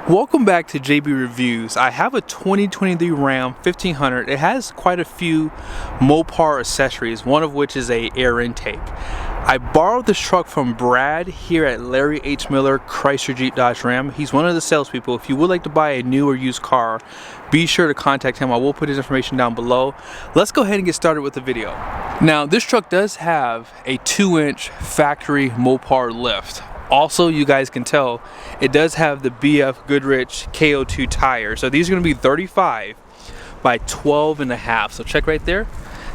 Welcome back to JB Reviews. I have a 2023 Ram 1500. It has quite a few MOPAR accessories, one of which is a air intake. I borrowed this truck from Brad here at Larry H. Miller Chrysler Jeep Dodge Ram. He's one of the salespeople. If you would like to buy a new or used car, be sure to contact him. I will put his information down below. Let's go ahead and get started with the video. Now, this truck does have a 2-inch factory MOPAR lift. Also, you guys can tell it does have the BFGoodrich KO2 tire. So these are going to be 35 by 12.5. So check right there,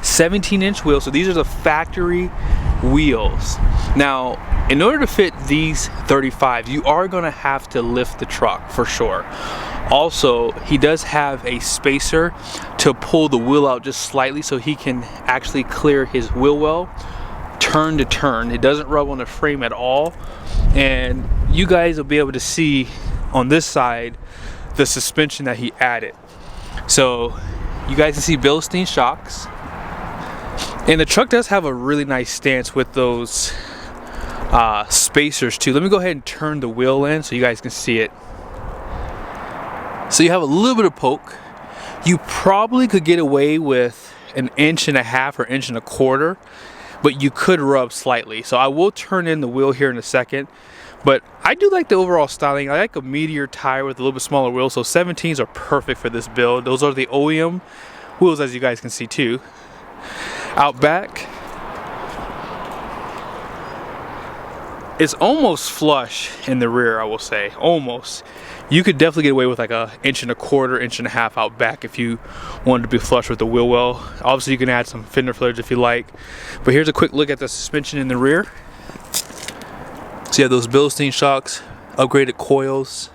17-inch wheels. So these are the factory wheels. Now, in order to fit these 35, you are going to have to lift the truck for sure. Also, he does have a spacer to pull the wheel out just slightly so he can actually clear his wheel well turn to turn. It doesn't rub on the frame at all, and you guys will be able to see on this side the suspension that he added. So you guys can see Bilstein shocks, and the truck does have a really nice stance with those spacers too. Let me go ahead and turn the wheel in so you guys can see it. So you have a little bit of poke. You probably could get away with 1.5 inches or 1.25 inches, but you could rub slightly. So I will turn in the wheel here in a second, but I do like the overall styling. I like a meteor tire with a little bit smaller wheels, so 17s are perfect for this build. Those are the OEM wheels, as you guys can see too. Out back, it's almost flush in the rear, I will say, almost. You could definitely get away with like 1.25 inches, 1.5 inches out back if you wanted to be flush with the wheel well. Obviously, you can add some fender flares if you like. But here's a quick look at the suspension in the rear. So you have those Bilstein shocks, upgraded coils.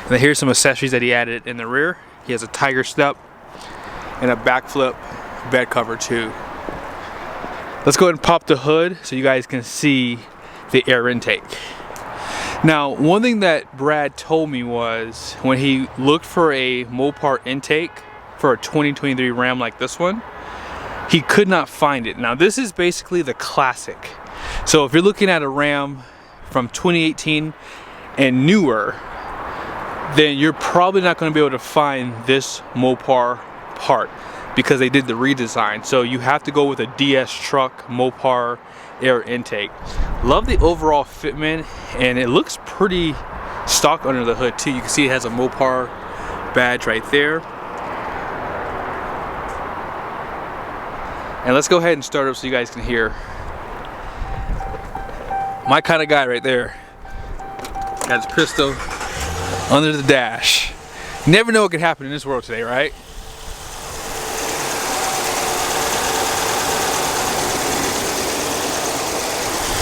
And then here's some accessories that he added in the rear. He has a tiger step and a backflip bed cover too. Let's go ahead and pop the hood so you guys can see the air intake. Now, one thing that Brad told me was when he looked for a MOPAR intake for a 2023 Ram like this one, he could not find it. Now, this is basically the classic. So if you're looking at a Ram from 2018 and newer, then you're probably not going to be able to find this MOPAR part because they did the redesign. So you have to go with a DS truck MOPAR air intake. Love the overall fitment, and it looks pretty stock under the hood too. You can see it has a MOPAR badge right there. And let's go ahead and start up so you guys can hear. My kind of guy right there. Got his pistol under the dash. You never know what could happen in this world today, right?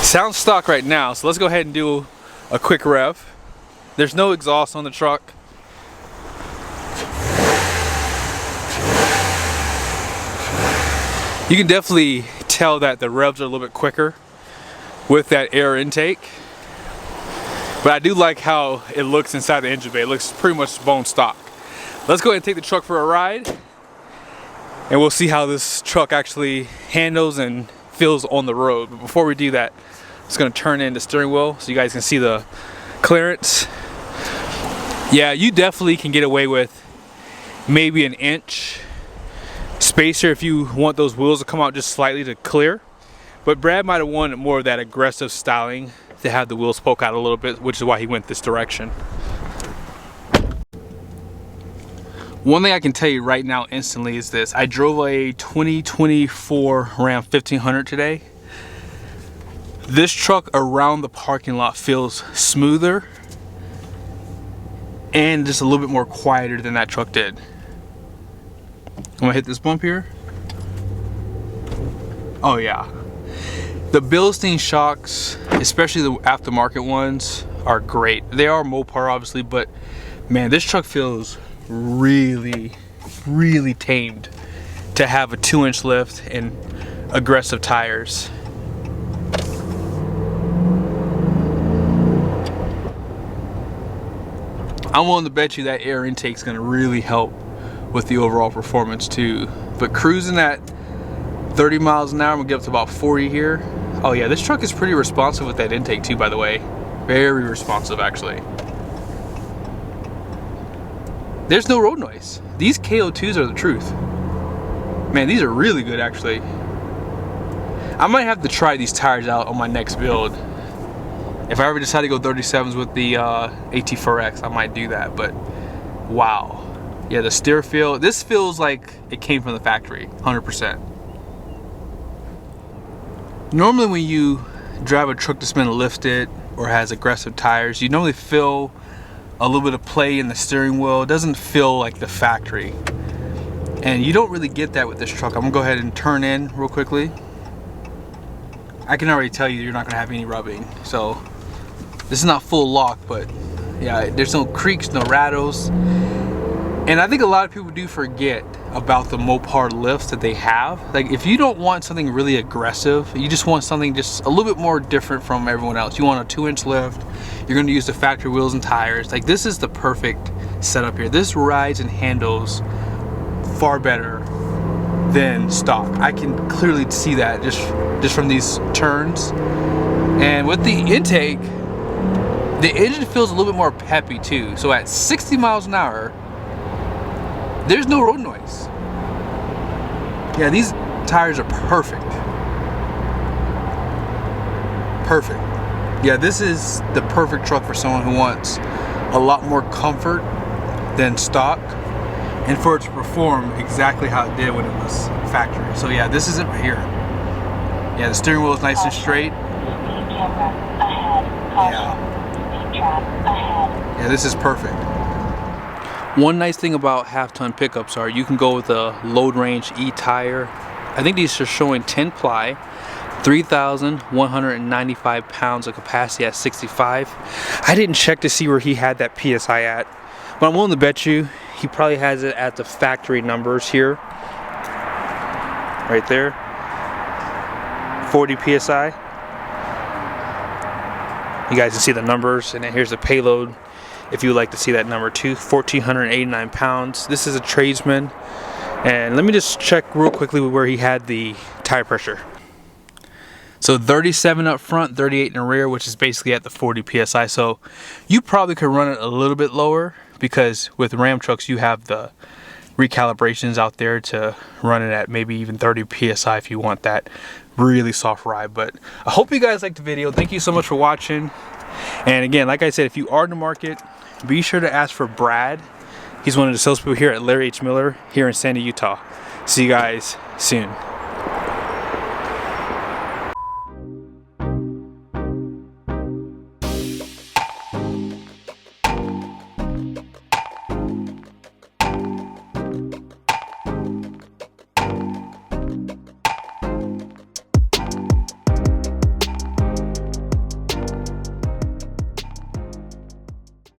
Sounds stock right now, so let's go ahead and do a quick rev. There's no exhaust on the truck. You can definitely tell that the revs are a little bit quicker with that air intake. But I do like how it looks inside the engine bay. It looks pretty much bone stock. Let's go ahead and take the truck for a ride, and we'll see how this truck actually handles and feels on the road. But before we do that, it's going to turn in the steering wheel so you guys can see the clearance. Yeah, you definitely can get away with maybe 1 inch spacer if you want those wheels to come out just slightly to clear. But Brad might have wanted more of that aggressive styling to have the wheels poke out a little bit, which is why he went this direction. One thing I can tell you right now instantly is this. I drove a 2024 Ram 1500 today. This truck around the parking lot feels smoother and just a little bit more quieter than that truck did. I'm gonna hit this bump here. Oh yeah. The Bilstein shocks, especially the aftermarket ones, are great. They are MOPAR obviously, but man, this truck feels really tamed to have a 2-inch lift and aggressive tires. I'm willing to bet you that air intake is going to really help with the overall performance too. But cruising at 30 miles an hour, I'm gonna get up to about 40 here. Oh yeah, this truck is pretty responsive with that intake too, by the way. Very responsive, actually. There's no road noise. These KO2s are the truth. Man, these are really good, actually. I might have to try these tires out on my next build. If I ever decide to go 37s with the AT4X, I might do that, but wow. Yeah, the steer feel, this feels like it came from the factory, 100%. Normally when you drive a truck that's been lifted or has aggressive tires, you normally feel a little bit of play in the steering wheel. It doesn't feel like the factory. And you don't really get that with this truck. I'm gonna go ahead and turn in real quickly. I can already tell you're not gonna have any rubbing. So this is not full lock, but yeah, there's no creaks, no rattles. And I think a lot of people do forget about the MOPAR lifts that they have. Like if you don't want something really aggressive, you just want something just a little bit more different from everyone else. You want a 2-inch lift, you're gonna use the factory wheels and tires. Like this is the perfect setup here. This rides and handles far better than stock. I can clearly see that just from these turns. And with the intake, the engine feels a little bit more peppy too. So at 60 miles an hour, there's no road noise. Yeah, these tires are perfect. Perfect. Yeah, this is the perfect truck for someone who wants a lot more comfort than stock, and for it to perform exactly how it did when it was factory. So yeah, this is it right here. Yeah, the steering wheel is nice and straight. Yeah, this is perfect. One nice thing about half-ton pickups are you can go with a load range E tire. I think these are showing 10 ply, 3,195 pounds of capacity at 65. I didn't check to see where he had that PSI at, but I'm willing to bet you he probably has it at the factory numbers here. Right there. 40 PSI. You guys can see the numbers, and then here's the payload. If you would like to see that number too, 1,489 pounds. This is a tradesman. And let me just check real quickly where he had the tire pressure. So 37 up front, 38 in the rear, which is basically at the 40 PSI. So you probably could run it a little bit lower, because with Ram trucks you have the recalibrations out there to run it at maybe even 30 PSI if you want that really soft ride. But I hope you guys liked the video. Thank you so much for watching. And again, like I said, if you are in the market, be sure to ask for Brad. He's one of the salespeople here at Larry H. Miller here in Sandy, Utah. See you guys soon.